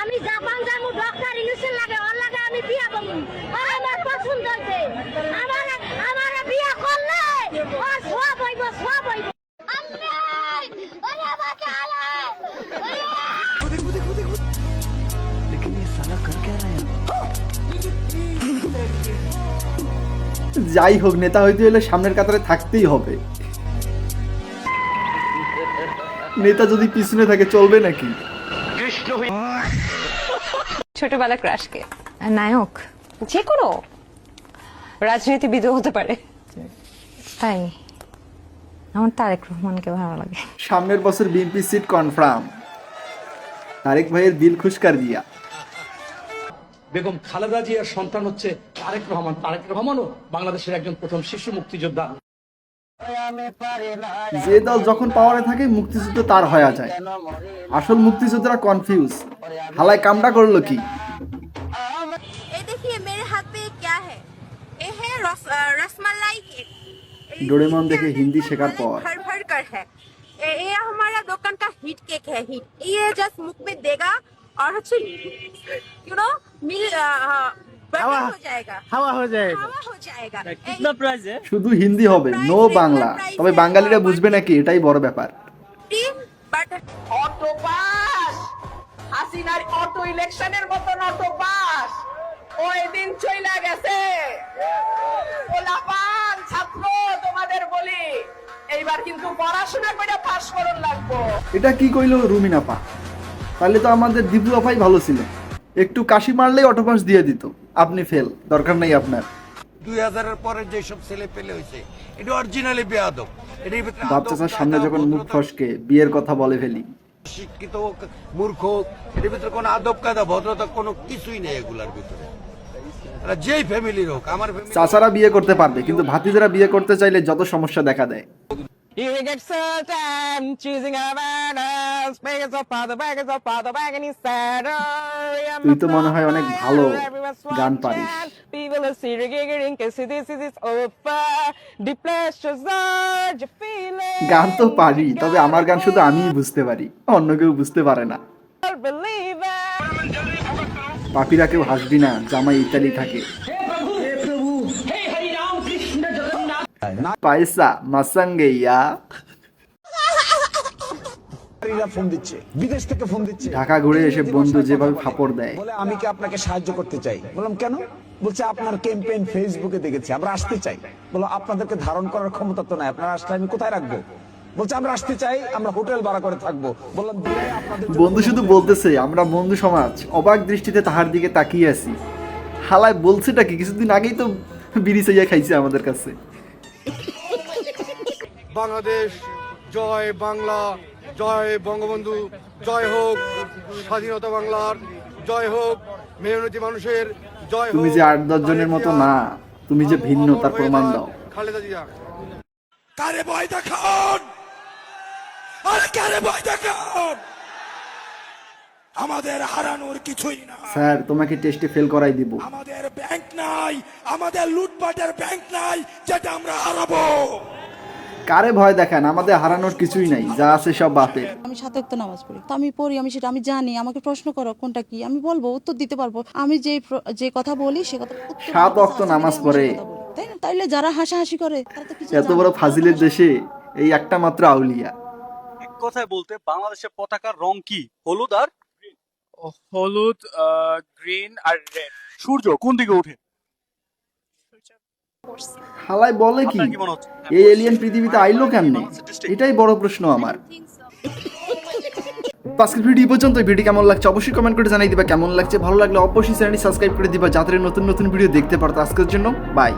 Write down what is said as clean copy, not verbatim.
আমি জাপান যাবো ডক্টর ইউনুসের লাগে ওর লাগে আমি বিয়া করব আর আমার পছন্দ হইছে আমার বিয়া করলে ও সব হইব আল্লাহ ওরে আমাকে আল্লাহ लेकिन ये साला कर क्या रहा है? যাই হোক, নেতা হইতে হলে সামনের কাতারে থাকতেই হবে। নেতা যদি পিছনে থাকে চলবে নাকি? ছোটবেলা ক্রাশ কে? নায়ক যে কোনো রাজনীতিবিদও হতে পারে। তাই আমার তারেক রহমানকে ভালো লাগে। সামনের বছর বিএনপি সিট কনফার্ম। তারেক ভাইয়ের দিল খুশ কর দিয়া। বেগম খালেদা জিয়ার সন্তান হচ্ছে তারেক রহমান। তারেক রহমানও বাংলাদেশের একজন প্রথম শিশু মুক্তিযোদ্ধা। যে দল যখন পাওয়ারে থাকে মুক্তিযুদ্ধ তার হয়ে যায়। আসল মুক্তিযোদ্ধারা কনফিউজ। হালাই কামটা করলো কি? ये देखिए मेरे हाथ पे क्या है ये है रसमलाई केक डोरेमोन देखे हिंदी शेखार पर भर भर कर है ये हमारा दुकान का हिट केक है हिट ये जस्ट मुख में देगा और अच्छे यू नो मिल হাওয়া হয়ে যায় हवा हो जाएगा কিতনা প্রাইস है শুধু হিন্দি হবে, নো বাংলা। তবে বাঙালিরা বুঝবে নাকি, এটাই বড় ব্যাপার। बट অটো পাস হাসিনার অটো ইলেকশনের মতন অটো পাস ওই দিন চইলা গেছে ওলাপান ছাত্র তোমাদের বলি এইবার কিন্তু পড়াশোনা করে পাস করুন লাগবো। এটা কি কইলো রুমিনাপা? তাহলে তো আমাদের দীপু আপাই ভালো ছিল, একটু কাশি মারলেই অটোপাস দিয়ে দিত। আপনি ফেল, দরকার নাই আপনার। 2000-এর পরে যেসব ছেলে পেলে হয়েছে এটা অরিজিনালি বেয়াদব। এটার ভিতরে বাচ্চার সামনে যখন মুখ ফসকে বিয়ের কথা বলে ফেলি। শিক্ষিত হোক মূর্খ হোক, এটার ভিতরে কোনো আদব কায়দা ভদ্রতা কোনো কিছুই নেই এগুলার ভিতরে। এরা যেই ফ্যামিলির হোক, আমার ফ্যামিলি চাচারা বিয়ে করতে পারবে, কিন্তু ভাতিজারা বিয়ে করতে চাইলে যত সমস্যা দেখা দেয়। You get certain choosing a man else, baggage of father, baggage is sad. তুই তো মনে হয় অনেক ভালো গান পারিস। People are segregating, cause this is over. The pleasures are you feeling. গান তো পারি, তবে আমার গান শুধু আমিই বুঝতে পারি, অন্য কেউ বুঝতে পারে না। Believe it. পাপিরা কেউ হাসবি না, জামাই ইতালি থাকে। পয়সা মাসাঙ্গে ইয়া। ফোন দিচ্ছে, বিদেশ থেকে ফোন দিচ্ছে, ঢাকা ঘুরে এসে বন্ধু যেভাবে ফাপড় দেয়। বলে আমি কি আপনাকে সাহায্য করতে চাই। বললাম কেন? বলছে আপনার ক্যাম্পেইন ফেসবুকে দেখেছি, আমরা আসতে চাই। বলো আপনাদেরকে ধারণ করার ক্ষমতা তো নাই, আপনারা আসলে আমি কোথায় রাখবো? বলছে আমরা আসতে চাই, আমরা হোটেল ভাড়া করে থাকবো। বললাম বন্ধু শুধু বলতেছে, আমরা বন্ধু সমাজ অবাক দৃষ্টিতে তাহার দিকে তাকিয়ে আছি। হালায় বলছেটা কি? কিছুদিন আগেই তো বিড়ি চাইয়া খাইছে আমাদের কাছে। বাংলাদেশ জয়, বাংলা জয়, বঙ্গবন্ধু জয় হোক, স্বাধীনতা বাংলার জয় হোক, মেহনতি মানুষের জয় হোক। তুমি যে 8-10 জনের মতো না, তুমি যে ভিন্ন তার প্রমাণ দাও। খালেদা জিয়া কারে ভয় দেখান, আরে কারে ভয় দেখান, আমাদের হারানোর কিছুই না। স্যার তোমাকে টেস্টে ফেল করাই দিব। আমাদের ব্যাংক নাই, আমাদের লুটপাটের ব্যাংক নাই যেটা আমরা হারাবো। কারে ভয় দেখান, আমাদের হারানোর কিছুই নাই, যা আছে সব বাপের। আমি 5 ওয়াক্ত নামাজ পড়ি, তো আমি পড়ি, আমি সেটা আমি জানি। আমাকে প্রশ্ন করো কোনটা কি, আমি বলবো, উত্তর দিতে পারবো। আমি যে কথা বলি সে কথা 7 ওয়াক্ত নামাজ পড়ে, তাই না? তাইলে যারা হাসাহাসি করে তারা তো কিছু এত বড় ফাজিলের দেশে এই একটা মাত্র আউলিয়া। এক কথায় বলতে বাংলাদেশের পতাকার রং কি? হলুদ আর হলুদ, গ্রিন আর রেড। সূর্য কোন দিকে ওঠে? হালাই বলে কি? আপনার কি মনে হচ্ছে? এই এলিয়েন পৃথিবীতে আইলো কেমনে? এটাই বড় প্রশ্ন আমার। আজকের ভিডিও পর্যন্ত। ভিডিও কেমন লাগছে অবশ্যই কমেন্ট করে জানাই দিবা। কেমন লাগছে, ভালো লাগলে অবশ্যই চ্যানেলটি সাবস্ক্রাইব করে দিবা, যাতে নতুন নতুন ভিডিও দেখতে পারতো। আজকের জন্য বাই।